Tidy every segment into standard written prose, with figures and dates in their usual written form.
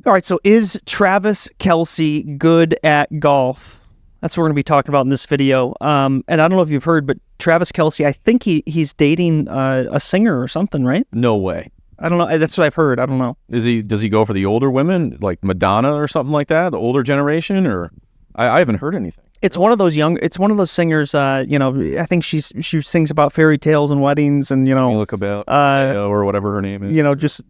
All right, so is Travis Kelce good at golf? That's what we're going to be talking about in this video. And I don't know if you've heard, but Travis Kelce, I think he's dating a singer or something, right? No way. I don't know. That's what I've heard. I don't know. Does he go for the older women, like Madonna or something like that, the older generation, or I haven't heard anything. It's one of those singers. I think she sings about fairy tales and weddings, and Look about or whatever her name is. Just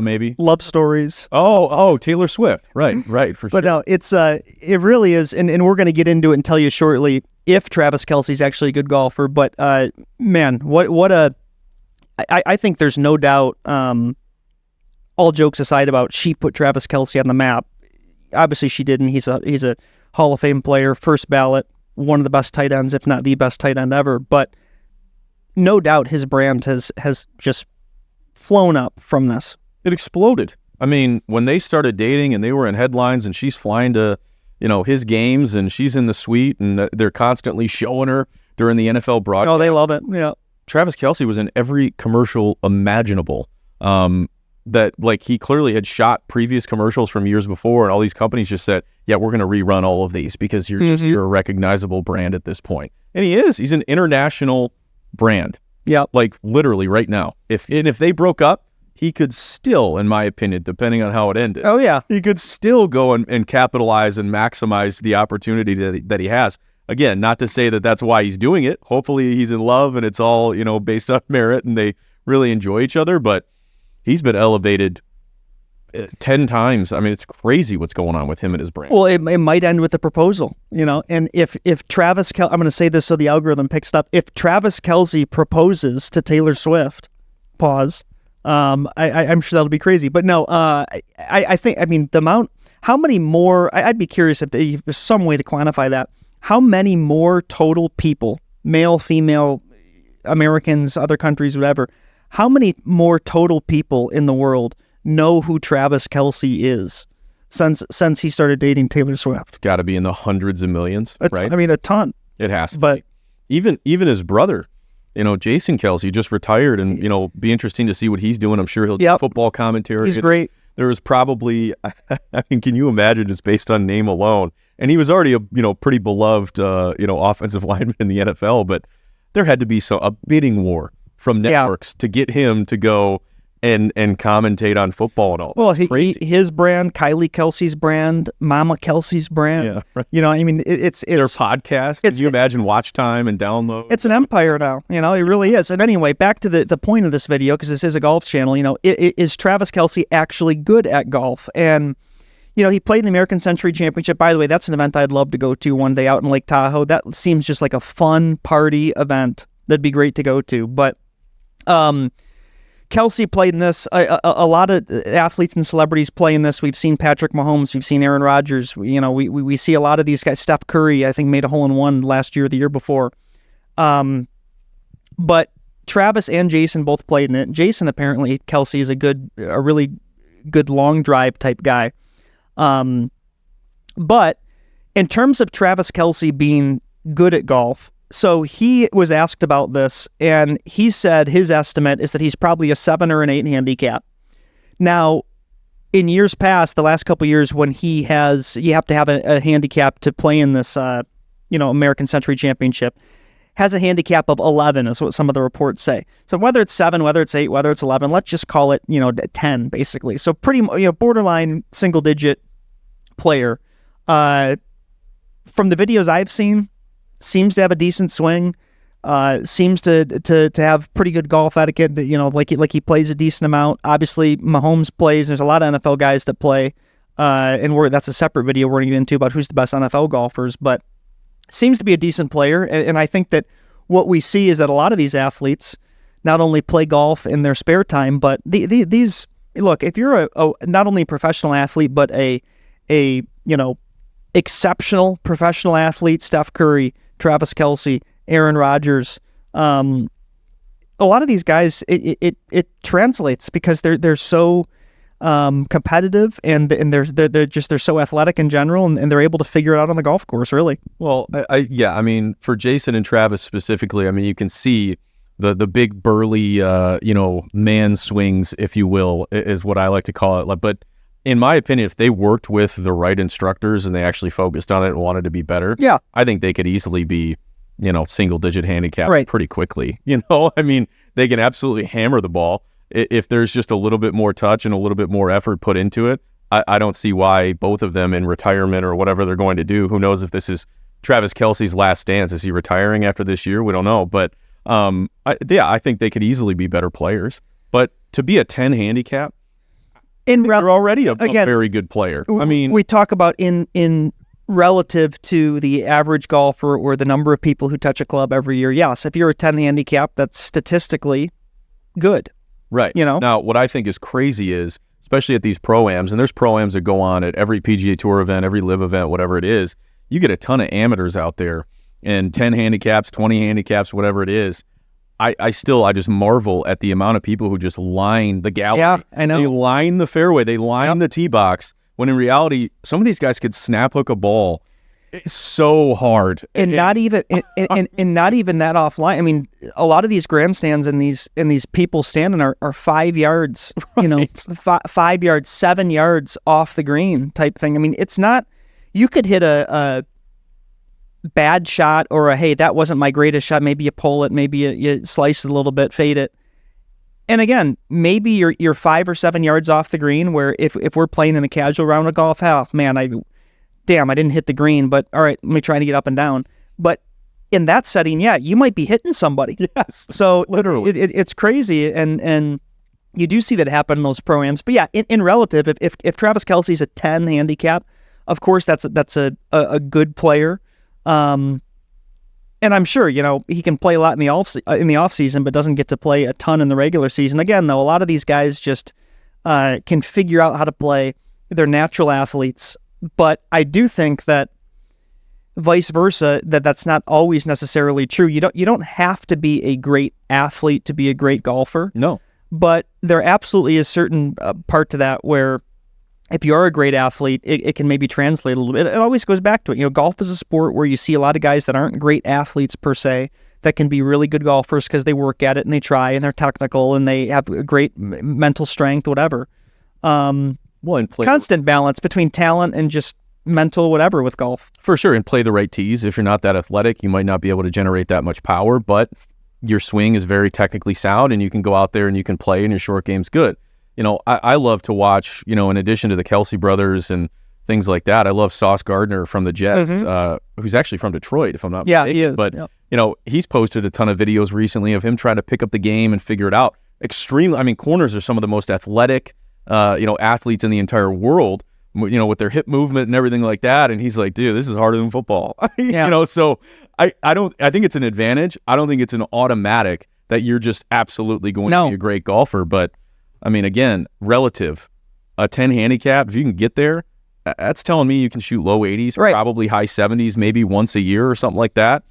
maybe love stories. Oh, Taylor Swift, right, for sure. But no, it really is, and we're going to get into it and tell you shortly if Travis Kelce's actually a good golfer. But man, I think there's no doubt. All jokes aside about she put Travis Kelce on the map. Obviously, she didn't. He's a Hall of Fame player, first ballot, one of the best tight ends, if not the best tight end ever. But no doubt his brand has just flown up from this. It exploded. I mean, when they started dating and they were in headlines and she's flying to, his games and she's in the suite and they're constantly showing her during the NFL broadcast. Oh, they love it. Yeah. Travis Kelce was in every commercial imaginable. That he clearly had shot previous commercials from years before, and all these companies just said, yeah, we're going to rerun all of these because you're a recognizable brand at this point. And he's an international brand. Yeah. Literally right now. If they broke up, he could still, in my opinion, depending on how it ended. Oh yeah. He could still go and capitalize and maximize the opportunity that he has. Again, not to say that that's why he's doing it. Hopefully he's in love and it's all, based on merit and they really enjoy each other, but he's been elevated 10 times. I mean, it's crazy what's going on with him and his brand. Well, it might end with a proposal, and if Travis Kelce, I'm going to say this so the algorithm picks up, if Travis Kelce proposes to Taylor Swift, pause, I'm sure that'll be crazy. But no, I think, the amount, how many more, I'd be curious if there's some way to quantify that. How many more total people, male, female, Americans, other countries, whatever, how many more total people in the world know who Travis Kelce is since he started dating Taylor Swift? It's got to be in the hundreds of millions, right? A ton. It has to. But even his brother, Jason Kelce, just retired, and be interesting to see what he's doing. I'm sure he'll do football commentary. He's great. There was probably, can you imagine, just based on name alone? And he was already a pretty beloved offensive lineman in the NFL, but there had to be a bidding war from networks to get him to go and commentate on football and all. Well, his brand, Kylie Kelce's brand, Mama Kelce's brand. Yeah, right. It's their podcast. Can you imagine watch time and download? It's an empire now. It really is. And anyway, back to the point of this video, because this is a golf channel. Is Travis Kelce actually good at golf? And he played in the American Century Championship. By the way, that's an event I'd love to go to one day out in Lake Tahoe. That seems just like a fun party event. That'd be great to go to. But Kelce played in this. A lot of athletes and celebrities play in this. We've seen Patrick Mahomes. We've seen Aaron Rodgers. We see a lot of these guys. Steph Curry, I think, made a hole-in-one last year or the year before. But Travis and Jason both played in it. Jason, apparently, Kelce is a really good long drive type guy. But in terms of Travis Kelce being good at golf, so he was asked about this, and he said his estimate is that he's probably a 7 or an 8 handicap. Now, in years past, the last couple of years, when you have to have a handicap to play in this, American Century Championship, has a handicap of 11 is what some of the reports say. So whether it's 7, whether it's 8, whether it's 11, let's just call it, 10 basically. So pretty, borderline single digit player. From the videos I've seen, seems to have a decent swing, seems to have pretty good golf etiquette, like he plays a decent amount. Obviously, Mahomes plays. There's a lot of NFL guys that play, and that's a separate video we're going to get into about who's the best NFL golfers, but seems to be a decent player. And I think that what we see is that a lot of these athletes not only play golf in their spare time, but these look, if you're a not only a professional athlete, but a exceptional professional athlete, Steph Curry, Travis Kelce, Aaron Rodgers, a lot of these guys, it translates because they're so competitive and they're so athletic in general, and they're able to figure it out on the golf course, really. Well, for Jason and Travis specifically, you can see the big burly man swings, if you will, is what I like to call it. But in my opinion, if they worked with the right instructors and they actually focused on it and wanted to be better, Yeah. I think they could easily be, single-digit handicap Right. pretty quickly. I mean, they can absolutely hammer the ball. If there's just a little bit more touch and a little bit more effort put into it, I don't see why both of them in retirement or whatever they're going to do. Who knows if this is Travis Kelce's last dance? Is he retiring after this year? We don't know. But I think they could easily be better players. But to be a 10 handicap, they're already a very good player. I mean, we talk about in relative to the average golfer or the number of people who touch a club every year. Yes, if you're a 10 handicap, that's statistically good. Right. Now, what I think is crazy is, especially at these pro-ams, and there's pro-ams that go on at every PGA Tour event, every live event, whatever it is, you get a ton of amateurs out there, and 10 handicaps, 20 handicaps, whatever it is. I just marvel at the amount of people who just line the gallery. Yeah, I know. They line the fairway, they line the tee box, when in reality, some of these guys could snap hook a ball so hard. And not even and not even that offline. I mean, a lot of these grandstands and these people standing are 5 yards, 5 yards, 7 yards off the green type thing. I mean, it's not, you could hit a bad shot or hey, that wasn't my greatest shot. Maybe you pull it, maybe you slice it a little bit, fade it. And again, maybe you're 5 or 7 yards off the green, where if we're playing in a casual round of golf, man, I didn't hit the green, but all right, let me try to get up and down. But in that setting, you might be hitting somebody. Yes. So literally, it's crazy, and you do see that happen in those pro-ams. But in relative, if Travis Kelce's a 10 handicap, of course that's a good player. And I'm sure, he can play a lot in the off season, but doesn't get to play a ton in the regular season. Again, though, a lot of these guys just can figure out how to play. They're natural athletes. But I do think that vice versa, that's not always necessarily true. You don't have to be a great athlete to be a great golfer. No. But there absolutely is certain part to that where if you are a great athlete, it can maybe translate a little bit. It always goes back to it. Golf is a sport where you see a lot of guys that aren't great athletes per se that can be really good golfers because they work at it and they try and they're technical and they have a great mental strength, whatever. And constant balance between talent and just mental whatever with golf. For sure, and play the right tees. If you're not that athletic, you might not be able to generate that much power, but your swing is very technically sound and you can go out there and you can play and your short game's good. I love to watch, in addition to the Kelce brothers and things like that, I love Sauce Gardner from the Jets, who's actually from Detroit, if I'm not mistaken. Yeah, he is. But, he's posted a ton of videos recently of him trying to pick up the game and figure it out. Corners are some of the most athletic, athletes in the entire world, with their hip movement and everything like that. And he's like, dude, this is harder than football. So I think it's an advantage. I don't think it's an automatic that you're just absolutely going to be a great golfer. But again, relative, a 10 handicap, if you can get there, that's telling me you can shoot low 80s, right, probably high 70s, maybe once a year or something like that.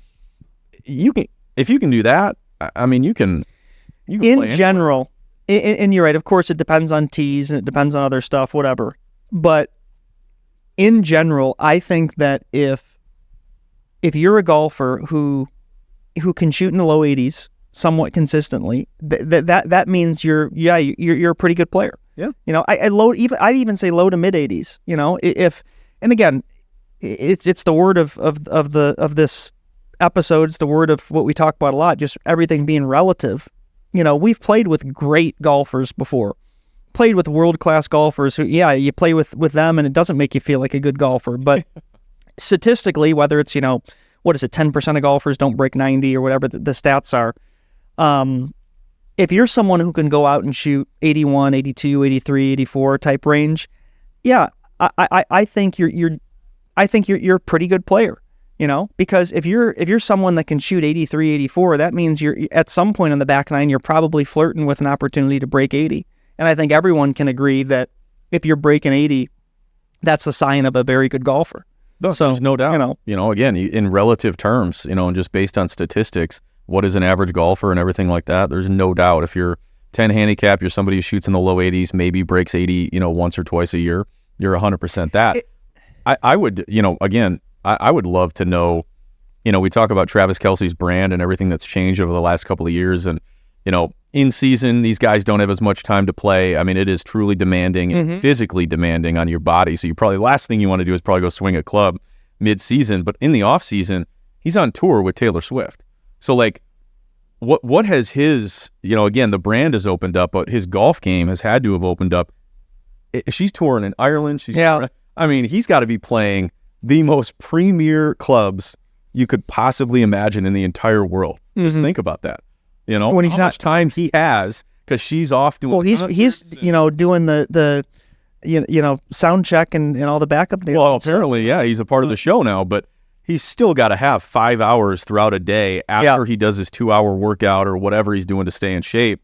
If you can do that, you can in general, and you're right, of course it depends on tees and it depends on other stuff, whatever. But in general, I think that if you're a golfer who can shoot in the low 80s somewhat consistently, that means you're a pretty good player. Yeah. I'd even say low to mid 80s. And again, it's the word of this episode. It's the word of what we talk about a lot. Just everything being relative. We've played with great golfers before. Played with world-class golfers who, you play with them and it doesn't make you feel like a good golfer. But statistically, whether it's 10% of golfers don't break 90 or whatever the stats are. If you're someone who can go out and shoot 81, 82, 83, 84 type range, I think you're a pretty good player, because if you're someone that can shoot 83, 84, that means you're at some point on the back nine, you're probably flirting with an opportunity to break 80. And I think everyone can agree that if you're breaking 80, that's a sign of a very good golfer. There's no doubt. Again, in relative terms, and just based on statistics, what is an average golfer and everything like that, there's no doubt if you're 10 handicap, you're somebody who shoots in the low 80s, maybe breaks 80, once or twice a year, you're 100% that. I would, again, I would love to know, we talk about Travis Kelce's brand and everything that's changed over the last couple of years. And, in season, these guys don't have as much time to play. I mean, it is truly demanding and physically demanding on your body. So the last thing you want to do is probably go swing a club mid-season. But in the off-season, he's on tour with Taylor Swift. So, like, what has his, again, the brand has opened up, but his golf game has had to have opened up. She's touring in Ireland. I mean, he's got to be playing the most premier clubs you could possibly imagine in the entire world. Just think about that. When he's how much time he has, because she's off doing. Well, he's doing the sound check and all the backup dances. Well, apparently, yeah, he's a part of the show now, but he's still got to have 5 hours throughout a day after he does his 2-hour workout or whatever he's doing to stay in shape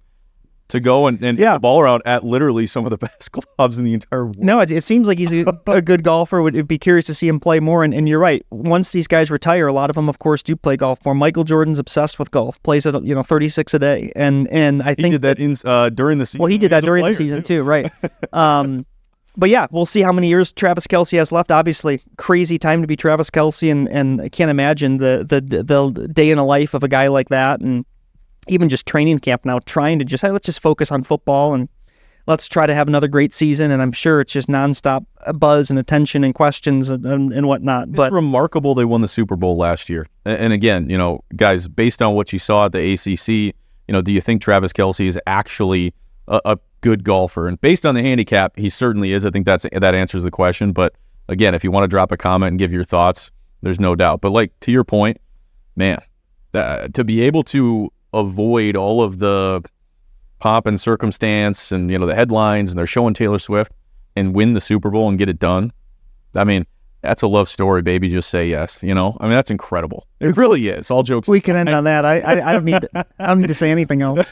to go and hit the ball around at literally some of the best clubs in the entire world. No, it seems like he's a good golfer. Would be curious to see him play more. And you're right. Once these guys retire, a lot of them, of course, do play golf more. Michael Jordan's obsessed with golf, plays it 36 a day. And I think he did that during the season. Well, he did that during the season too, right? But yeah, we'll see how many years Travis Kelce has left. Obviously, crazy time to be Travis Kelce, and I can't imagine the day in a life of a guy like that. And even just training camp now, trying to let's just focus on football and let's try to have another great season. And I'm sure it's just nonstop buzz and attention and questions and whatnot. But it's remarkable they won the Super Bowl last year. And again, guys, based on what you saw at the ACC, do you think Travis Kelce is actually a good golfer? And based on the handicap, he certainly is. I think that answers the question. But again, if you want to drop a comment and give your thoughts, there's no doubt. But like to your point, man, to be able to avoid all of the pomp and circumstance and the headlines and they're showing Taylor Swift and win the Super Bowl and get it done. I mean, that's a love story, baby. Just say yes. I mean, that's incredible. It really is. All jokes. We can end on that. I don't need to say anything else.